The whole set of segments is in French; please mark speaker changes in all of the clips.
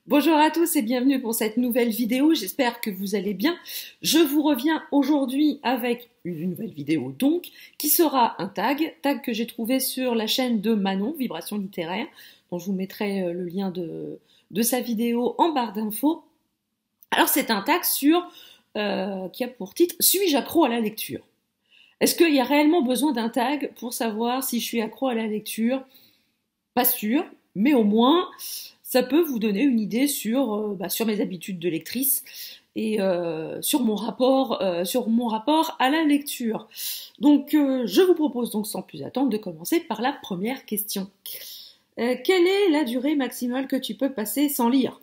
Speaker 1: Bonjour à tous et bienvenue pour cette nouvelle vidéo, j'espère que vous allez bien. Je vous reviens aujourd'hui avec une nouvelle vidéo donc, qui sera un tag que j'ai trouvé sur la chaîne de Manon, Vibration littéraire, dont je vous mettrai le lien de sa vidéo en barre d'infos. Alors c'est un tag qui a pour titre « Suis-je accro à la lecture ?» Est-ce qu'il y a réellement besoin d'un tag pour savoir si je suis accro à la lecture? Pas sûr, mais au moins ça peut vous donner une idée sur mes habitudes de lectrice et sur mon rapport à la lecture. Donc je vous propose donc sans plus attendre de commencer par la première question. Quelle est la durée maximale que tu peux passer sans lire?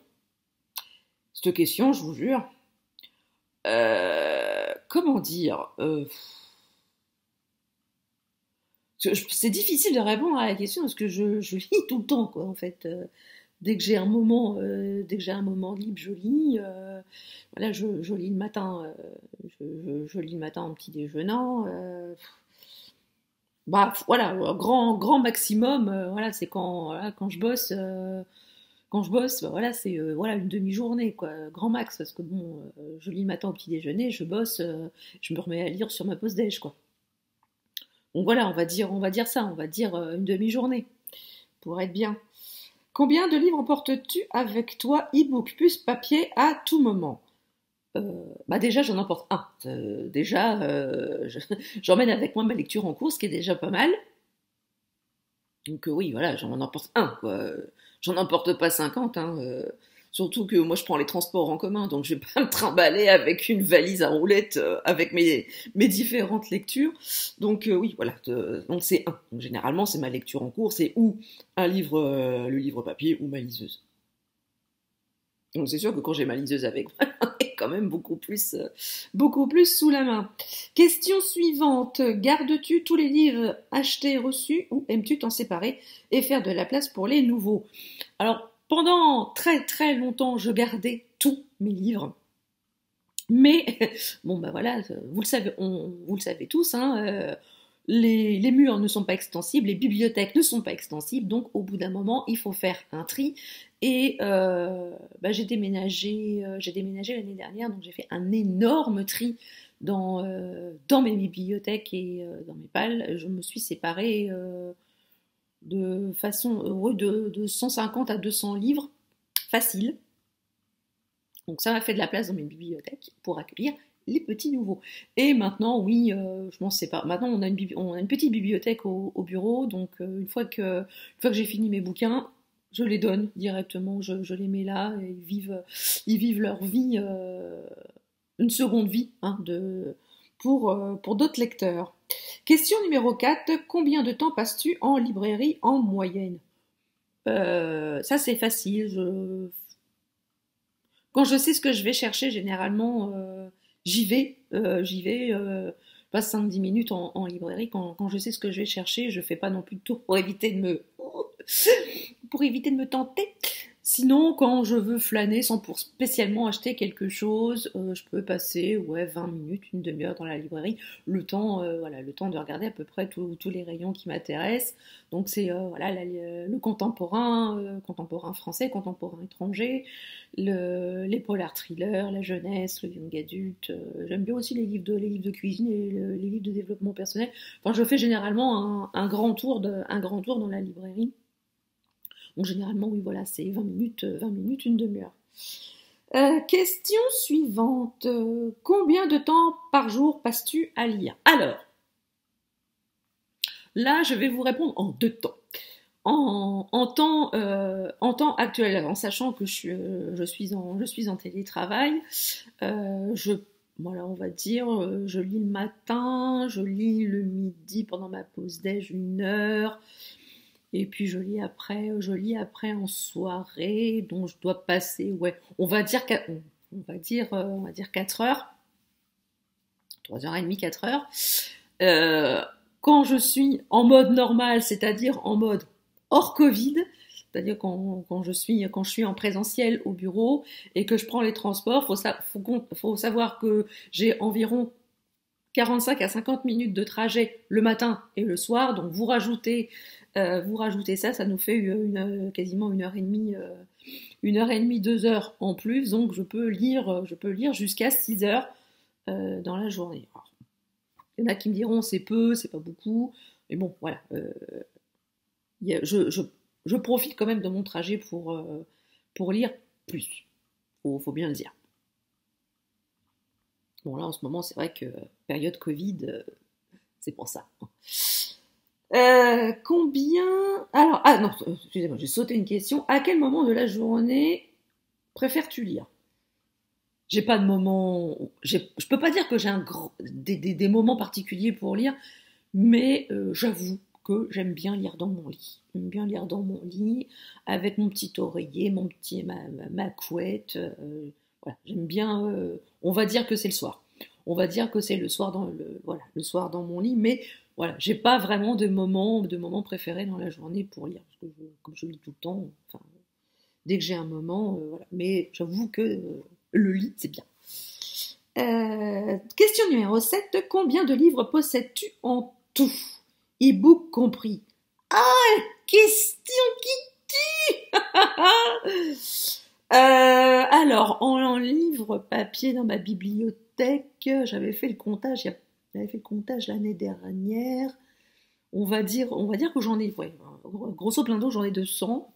Speaker 1: Cette question, je vous jure, comment dire, c'est difficile de répondre à la question parce que je lis tout le temps, quoi, en fait. Dès que j'ai un moment libre, je lis. Voilà, je lis le matin. Je lis le matin en petit déjeunant. Voilà, grand maximum. Voilà, c'est quand je bosse. Voilà, c'est voilà une demi-journée, quoi, grand max, parce que bon, je lis le matin au petit déjeuner, je bosse, je me remets à lire sur ma pause déj, quoi. Donc voilà, on va dire ça, on va dire une demi-journée, pour être bien. Combien de livres emportes-tu avec toi, e-book plus papier, à tout moment? Déjà, j'en emporte un. J'emmène avec moi ma lecture en cours, ce qui est déjà pas mal. Donc oui, voilà, j'en emporte un, quoi. J'en emporte pas 50, hein. Surtout que moi, je prends les transports en commun, donc je vais pas me trimballer avec une valise à roulettes avec mes différentes lectures. Donc oui, voilà, donc c'est un. Donc généralement, c'est ma lecture en cours, c'est ou un livre, le livre papier, ou ma liseuse. Donc c'est sûr que quand j'ai ma liseuse avec moi, elle est quand même beaucoup plus sous la main. Question suivante. Gardes-tu tous les livres achetés et reçus ou aimes-tu t'en séparer et faire de la place pour les nouveaux? Alors, pendant très très longtemps, je gardais tous mes livres. Mais, bon bah voilà, vous le savez tous, hein, les murs ne sont pas extensibles, les bibliothèques ne sont pas extensibles, donc au bout d'un moment, il faut faire un tri. Et j'ai déménagé l'année dernière, donc j'ai fait un énorme tri dans mes bibliothèques et dans mes pales. Je me suis séparée de façon de 150 à 200 livres, facile. Donc ça m'a fait de la place dans mes bibliothèques pour accueillir les petits nouveaux. Et maintenant, oui, je m'en sépare. Maintenant, on a une petite bibliothèque au bureau, donc une fois que j'ai fini mes bouquins, je les donne directement, je les mets là, et ils vivent leur vie, une seconde vie, hein, pour d'autres lecteurs. Question numéro 4, combien de temps passes-tu en librairie en moyenne? Ça c'est facile, quand je sais ce que je vais chercher, généralement, j'y vais. Je passe 5-10 minutes en librairie. Quand je sais ce que je vais chercher, je fais pas non plus de tour pour éviter de me tenter. Sinon, quand je veux flâner sans pour spécialement acheter quelque chose, je peux passer 20 minutes, une demi-heure dans la librairie, le temps de regarder à peu près tous les rayons qui m'intéressent. Donc c'est le contemporain français, contemporain étranger, les polars thrillers, la jeunesse, le young adulte. J'aime bien aussi les livres de cuisine et les livres de développement personnel. Enfin, je fais généralement un grand tour dans la librairie. Donc généralement, oui, voilà, c'est 20 minutes, une demi-heure. Question suivante. Combien de temps par jour passes-tu à lire? Alors, là, je vais vous répondre en 2 temps. En temps actuel, en sachant que je suis en télétravail, on va dire, je lis le matin, je lis le midi pendant ma pause déj 1 heure, et puis je lis après en soirée, donc je dois passer, on va dire 4 heures, 3h30, 4 heures. Quand je suis en mode normal, c'est-à-dire en mode hors Covid, c'est-à-dire quand je suis en présentiel au bureau et que je prends les transports, faut savoir que j'ai environ 45 à 50 minutes de trajet le matin et le soir, donc vous rajoutez Vous rajoutez ça, ça nous fait quasiment 1h30, 2 heures en plus, donc je peux lire jusqu'à 6 heures dans la journée. Alors, il y en a qui me diront c'est peu, c'est pas beaucoup, mais bon, voilà. Je profite quand même de mon trajet pour lire plus. Faut bien le dire. Bon, là, en ce moment, c'est vrai que période Covid, c'est pour ça. Combien... Alors, ah non, excusez-moi, j'ai sauté une question. À quel moment de la journée préfères-tu lire? J'ai pas de moment... Je peux pas dire que j'ai des moments particuliers pour lire, mais j'avoue que j'aime bien lire dans mon lit. J'aime bien lire dans mon lit, avec mon petit oreiller, ma couette. Voilà, j'aime bien... on va dire que c'est le soir. On va dire que c'est le soir le soir dans mon lit, mais voilà, j'ai pas vraiment de moment préféré dans la journée pour lire, parce que comme je lis tout le temps, enfin, dès que j'ai un moment, voilà. Mais j'avoue que le lit, c'est bien. Question numéro 7. Combien de livres possèdes-tu en tout? E-book compris. Ah, question qui tue. Alors, en livre papier dans ma bibliothèque, j'avais fait le comptage l'année dernière. On va dire que j'en ai, ouais, grosso plein d'eau, j'en ai 200.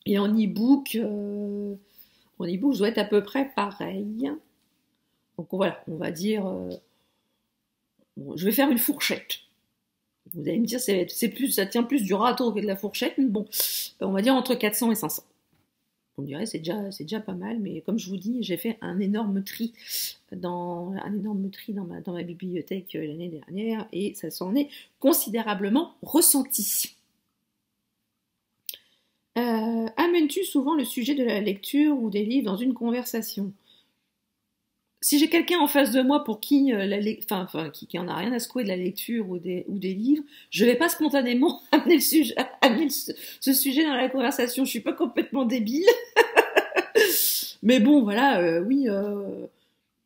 Speaker 1: Et en e-book, je dois être à peu près pareil. Donc voilà, on va dire, bon, je vais faire une fourchette. Vous allez me dire, ça tient plus du râteau que de la fourchette, mais bon, on va dire entre 400 et 500. On dirait c'est déjà pas mal, mais comme je vous dis, j'ai fait un énorme tri dans ma bibliothèque l'année dernière, et ça s'en est considérablement ressenti. Amènes-tu souvent le sujet de la lecture ou des livres dans une conversation? Si j'ai quelqu'un en face de moi pour qui qui en a rien à secouer de la lecture ou des livres, je vais pas spontanément amener ce sujet dans la conversation. Je suis pas complètement débile. Mais bon, voilà, oui,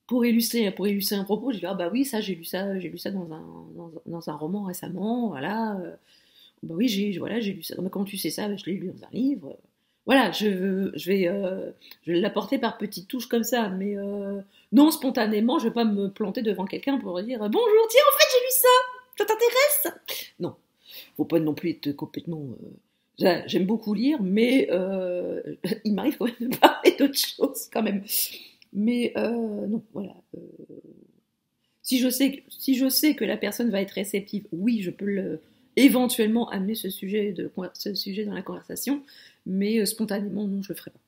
Speaker 1: pour illustrer un propos, je dis, ah bah oui, ça, j'ai lu ça dans un roman récemment, voilà. Bah oui, j'ai lu ça. Mais comment tu sais ça? Je l'ai lu dans un livre. Voilà, je vais l'apporter par petites touches comme ça, mais non, spontanément, je vais pas me planter devant quelqu'un pour dire bonjour, tiens, en fait, j'ai lu ça, ça t'intéresse? Non, faut pas non plus être complètement. J'aime beaucoup lire, mais il m'arrive quand même de parler d'autres choses quand même. Mais non, voilà. Si je sais que la personne va être réceptive, oui, je peux éventuellement amener ce sujet dans la conversation, mais spontanément, non, je le ferai pas.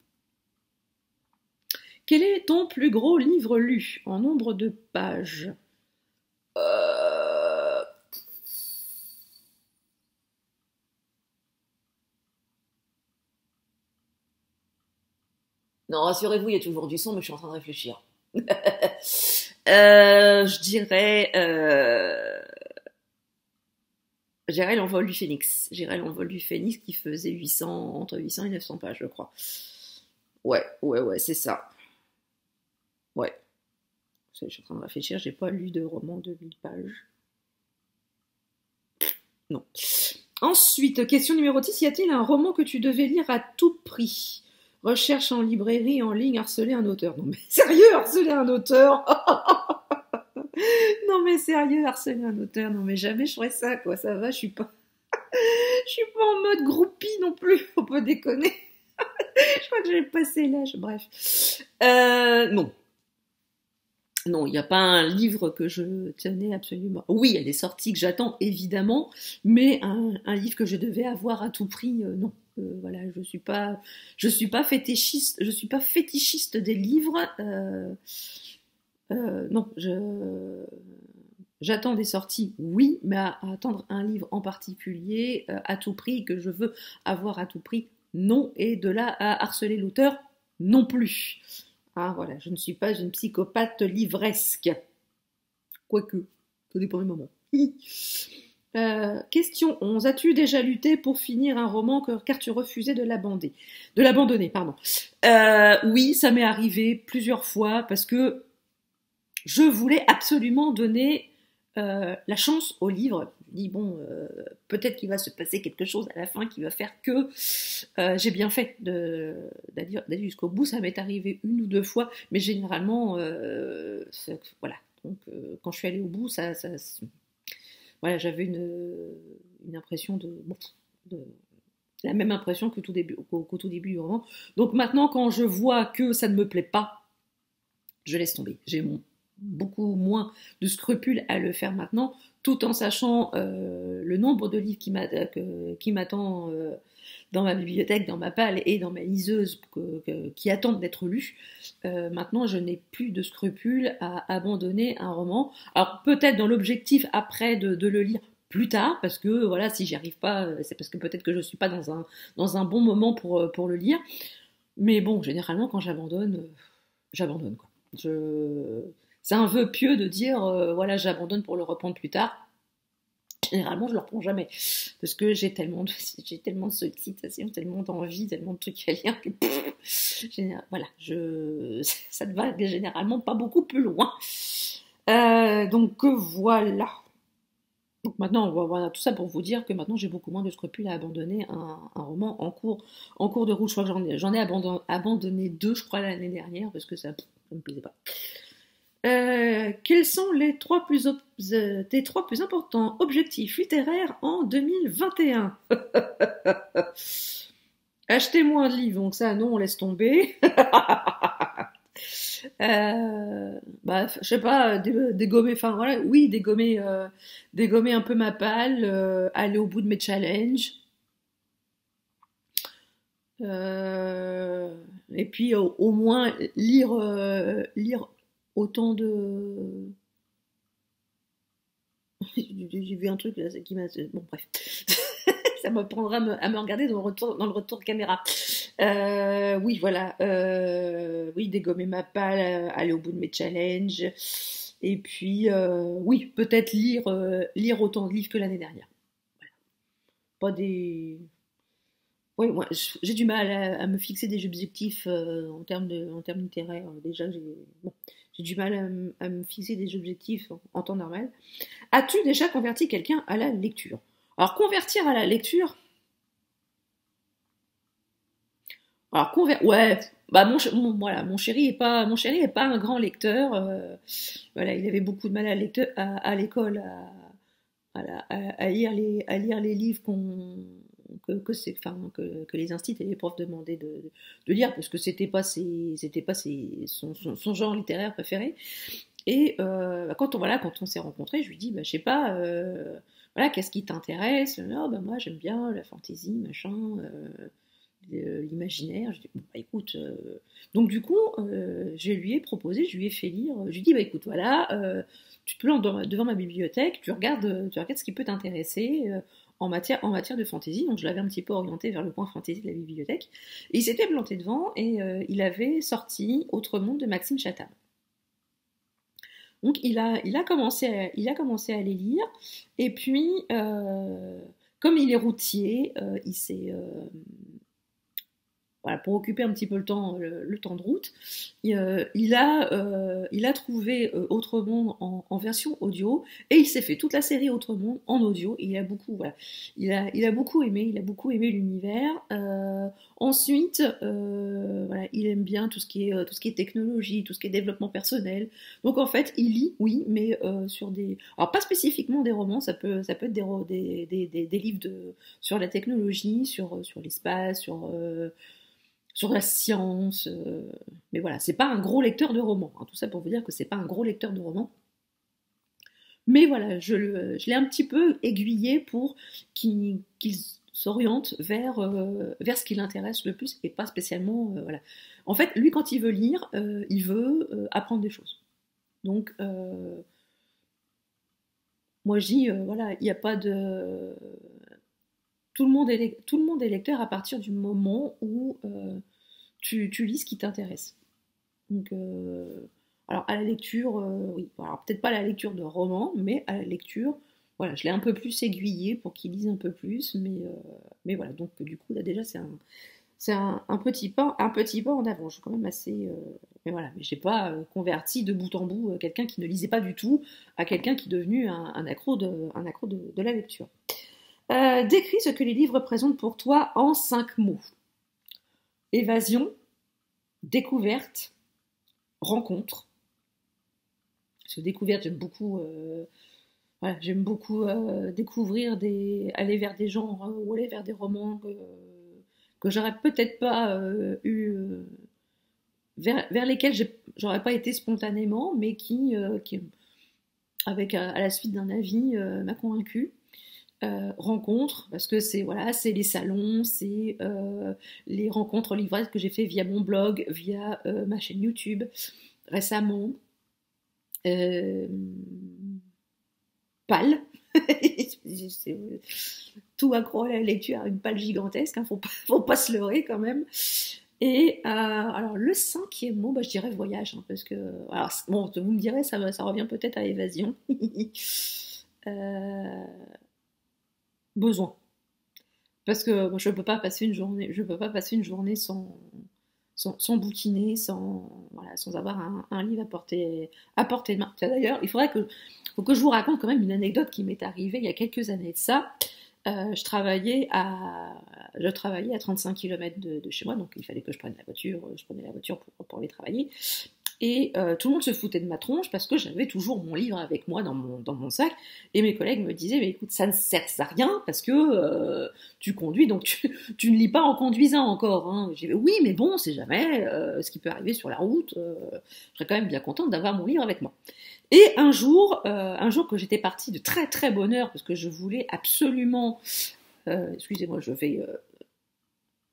Speaker 1: Quel est ton plus gros livre lu en nombre de pages? Non, rassurez-vous, il y a toujours du son, mais je suis en train de réfléchir. Je dirais l'envol du Phénix. L'envol du Phénix qui faisait entre 800 et 900 pages, je crois. Ouais, c'est ça. Ouais. Je suis en train de réfléchir, j'ai pas lu de roman de 1000 pages. Non. Ensuite, question numéro 10, y a-t-il un roman que tu devais lire à tout prix? Recherche en librairie, en ligne, harceler un auteur. Non mais sérieux, harceler un auteur? Non mais sérieux, harceler un auteur? Non mais jamais je ferais ça, quoi. Ça va, je suis pas en mode groupie non plus, faut pas déconner. Je crois que j'ai passé l'âge, bref. Non. Non, il n'y a pas un livre que je tenais absolument. Oui, il y a des sorties que j'attends, évidemment, mais un livre que je devais avoir à tout prix, non. Voilà, je suis pas fétichiste des livres. Non, j'attends des sorties, oui, mais à attendre un livre en particulier à tout prix que je veux avoir à tout prix, non. Et de là à harceler l'auteur, non plus. Ah voilà, je ne suis pas une psychopathe livresque. Quoique, ça dépend des moments. Question 11. As-tu déjà lutté pour finir un roman car tu refusais de l'abandonner? Oui, ça m'est arrivé plusieurs fois parce que je voulais absolument donner la chance au livre. Je me dis, bon, peut-être qu'il va se passer quelque chose à la fin qui va faire que j'ai bien fait d'aller jusqu'au bout. Ça m'est arrivé une ou deux fois, mais généralement, voilà. Donc, quand je suis allée au bout, voilà, j'avais une impression de la même impression qu'au tout début du roman. Donc maintenant, quand je vois que ça ne me plaît pas, je laisse tomber. J'ai beaucoup moins de scrupules à le faire maintenant, tout en sachant le nombre de livres qui m'attend dans ma bibliothèque, dans ma palle et dans ma liseuse qui attendent d'être lus. Maintenant, je n'ai plus de scrupules à abandonner un roman. Alors peut-être dans l'objectif après de le lire plus tard, parce que voilà, si j'y arrive pas, c'est parce que peut-être que je suis pas dans un bon moment pour le lire. Mais bon, généralement, quand j'abandonne quoi. C'est un vœu pieux de dire, voilà, j'abandonne pour le reprendre plus tard. Généralement, je le reprends jamais. Parce que j'ai tellement de sollicitations, tellement d'envie, tellement de trucs à lire que, voilà, ça ne va généralement pas beaucoup plus loin. Donc, voilà. Donc maintenant, voilà, tout ça pour vous dire que maintenant j'ai beaucoup moins de scrupules à abandonner un roman en cours de route. Je crois que j'en ai abandonné 2, je crois, l'année dernière, parce que ça me plaisait pas. Quels sont tes 3 plus importants objectifs littéraires en 2021? Acheter moins de livres, donc ça, non, on laisse tomber. Je sais pas, dégommer, enfin voilà, oui, dégommer un peu ma palle, aller au bout de mes challenges. Et puis au moins lire autant de... J'ai vu un truc là, qui m'a... Bon, bref. Ça me prendra à me regarder dans le retour de caméra. Oui, voilà. Oui, dégommer ma palle, aller au bout de mes challenges. Et puis, oui, peut-être lire autant de livres que l'année dernière. Voilà. Pas des... Oui, moi, j'ai du mal à me fixer des objectifs en termes littéraires. Déjà, j'ai du mal à me fixer des objectifs en temps normal. As-tu déjà converti quelqu'un à la lecture? Alors, convertir à la lecture... Alors, ouais, bah voilà, mon chéri est pas un grand lecteur. Voilà, il avait beaucoup de mal à l'école à lire les livres que les instituts et les profs demandaient de lire, parce que c'était pas son genre littéraire préféré. Et quand on s'est rencontrés, je lui dis, je sais pas, voilà, qu'est-ce qui t'intéresse? Oh, moi j'aime bien la fantaisie, machin, l'imaginaire. Je dis, bon, écoute, donc du coup, je lui ai proposé, je lui ai fait lire, je lui ai dit, écoute, voilà, tu te plantes devant ma bibliothèque, tu regardes ce qui peut t'intéresser en matière de fantaisie. Donc je l'avais un petit peu orienté vers le coin fantaisie de la bibliothèque. Et il s'était planté devant et il avait sorti Autre monde de Maxime Chatham. Donc il a commencé à les lire, et puis comme il est routier, il s'est voilà, pour occuper un petit peu le temps de route, il a trouvé Autre Monde en version audio, et il s'est fait toute la série Autre Monde en audio, et il a beaucoup aimé l'univers. Ensuite, voilà, il aime bien tout ce qui est technologie, tout ce qui est développement personnel. Donc en fait, il lit, oui, mais alors pas spécifiquement des romans, ça peut être des livres sur la technologie, sur l'espace, sur la science, mais voilà, c'est pas un gros lecteur de romans, hein, tout ça pour vous dire que c'est pas un gros lecteur de romans. Mais voilà, je l'ai un petit peu aiguillé pour qu'il s'oriente vers ce qui l'intéresse le plus, et pas spécialement, voilà. En fait, lui, quand il veut lire, il veut apprendre des choses. Donc, moi je dis, voilà, il n'y a pas de... Tout le monde est lecteur à partir du moment où tu lis ce qui t'intéresse. Donc, alors à la lecture, oui, alors peut-être pas à la lecture de romans, mais à la lecture, voilà, je l'ai un peu plus aiguillé pour qu'il lise un peu plus, mais voilà, donc du coup là déjà c'est un petit pas en avant. Je suis quand même assez, Mais voilà, mais j'ai pas converti de bout en bout quelqu'un qui ne lisait pas du tout à quelqu'un qui est devenu un accro de la lecture. Décris ce que les livres représentent pour toi en 5 mots. Évasion, découverte, rencontre. Parce que découverte, j'aime beaucoup découvrir, aller vers des genres ou aller vers des romans que j'aurais peut-être pas vers lesquels j'aurais pas été spontanément, mais qui avec à la suite d'un avis, m'a convaincu. Rencontres, parce que c'est les salons, c'est les rencontres livresques que j'ai fait via mon blog, via ma chaîne YouTube récemment. Palle. Tout accro à la lecture, une palle gigantesque, hein, faut pas se leurrer quand même. Et alors le 5e mot, je dirais voyage, hein, parce que alors bon, vous me direz, ça revient peut-être à évasion. Besoin, parce que moi, je peux pas passer une journée sans bouquiner, sans avoir un livre à portée de main. D'ailleurs, faut que je vous raconte quand même une anecdote qui m'est arrivée il y a quelques années de ça. Je travaillais à 35 km de chez moi, donc il fallait que je prenne la voiture. Je prenais la voiture pour aller travailler. Et tout le monde se foutait de ma tronche parce que j'avais toujours mon livre avec moi dans mon sac. Et mes collègues me disaient, mais écoute, ça ne sert à rien parce que tu conduis, donc tu ne lis pas en conduisant encore. Hein. J'ai dit, oui, mais bon, c'est jamais ce qui peut arriver sur la route. Je serais quand même bien contente d'avoir mon livre avec moi. Et un jour que j'étais partie de très très bonne heure parce que je voulais absolument... excusez-moi, je vais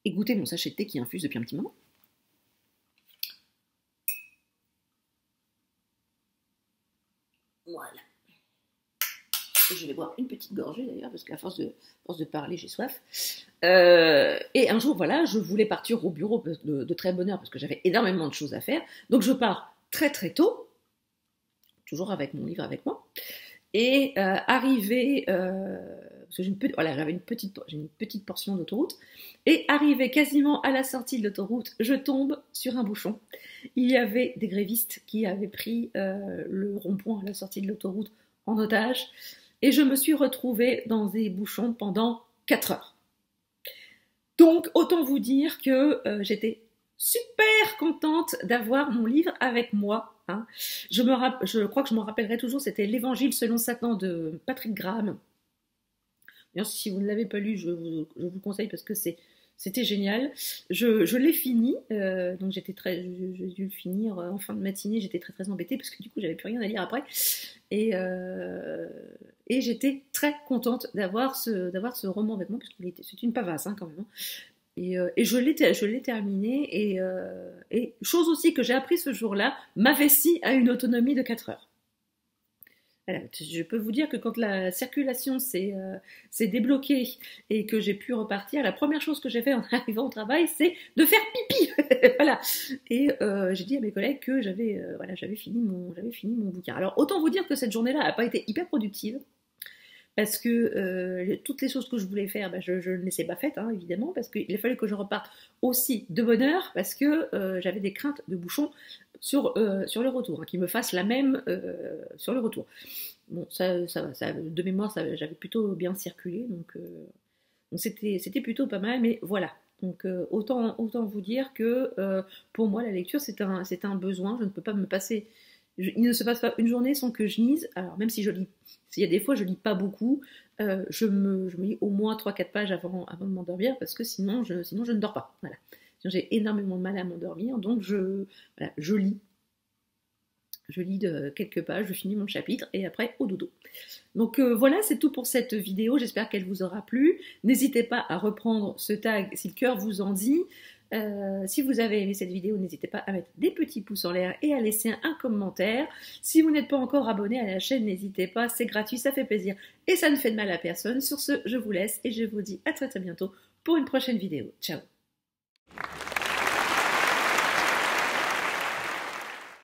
Speaker 1: égoutter mon sachet de thé qui infuse depuis un petit moment. Voilà. Je vais boire une petite gorgée d'ailleurs, parce qu'à force de parler, j'ai soif. Et un jour, je voulais partir au bureau de très bonne heure, parce que j'avais énormément de choses à faire. Donc je pars très très tôt, toujours avec mon livre avec moi. Et arrivé, parce que j'ai une petite portion d'autoroute, et arrivé quasiment à la sortie de l'autoroute, je tombe sur un bouchon. Il y avait des grévistes qui avaient pris le rond-point à la sortie de l'autoroute en otage, et je me suis retrouvée dans des bouchons pendant 4 heures. Donc, autant vous dire que j'étais super contente d'avoir mon livre avec moi. Hein. Je crois que je m'en rappellerai toujours, c'était l'Évangile selon Satan de Patrick Graham. D'ailleurs, si vous ne l'avez pas lu, je vous conseille parce que c'était génial. Je l'ai fini, donc j'ai dû le finir en fin de matinée. J'étais très très embêtée parce que du coup j'avais plus rien à lire après, et j'étais très contente d'avoir ce roman avec moi parce c'est une pavasse quand même. Et je l'ai terminé, et chose aussi que j'ai appris ce jour-là, ma vessie a une autonomie de 4 heures. Voilà, je peux vous dire que quand la circulation s'est débloquée et que j'ai pu repartir, la première chose que j'ai fait en arrivant au travail, c'est de faire pipi. Voilà. Et j'ai dit à mes collègues que j'avais fini mon bouquin. Alors autant vous dire que cette journée-là n'a pas été hyper productive. Parce que toutes les choses que je voulais faire, je ne les ai pas faites, hein, évidemment, parce qu'il fallait que je reparte aussi de bonne heure, parce que j'avais des craintes de bouchons sur le retour, hein, qu'ils me fassent la même sur le retour. Bon, ça de mémoire, j'avais plutôt bien circulé, donc c'était plutôt pas mal, mais voilà. Donc autant vous dire que pour moi, la lecture, c'est un besoin, je ne peux pas me passer... Il ne se passe pas une journée sans que je lise. Alors même si je lis, s'il y a des fois je lis pas beaucoup, je me lis au moins 3-4 pages avant de m'endormir, parce que sinon je ne dors pas. Voilà. Sinon, j'ai énormément de mal à m'endormir, donc je lis. Je lis de quelques pages, je finis mon chapitre et après au dodo. Donc voilà, c'est tout pour cette vidéo. J'espère qu'elle vous aura plu. N'hésitez pas à reprendre ce tag si le cœur vous en dit. Si vous avez aimé cette vidéo, n'hésitez pas à mettre des petits pouces en l'air et à laisser un commentaire. Si vous n'êtes pas encore abonné à la chaîne, n'hésitez pas, c'est gratuit, ça fait plaisir et ça ne fait de mal à personne. Sur ce, je vous laisse et je vous dis à très très bientôt pour une prochaine vidéo. Ciao!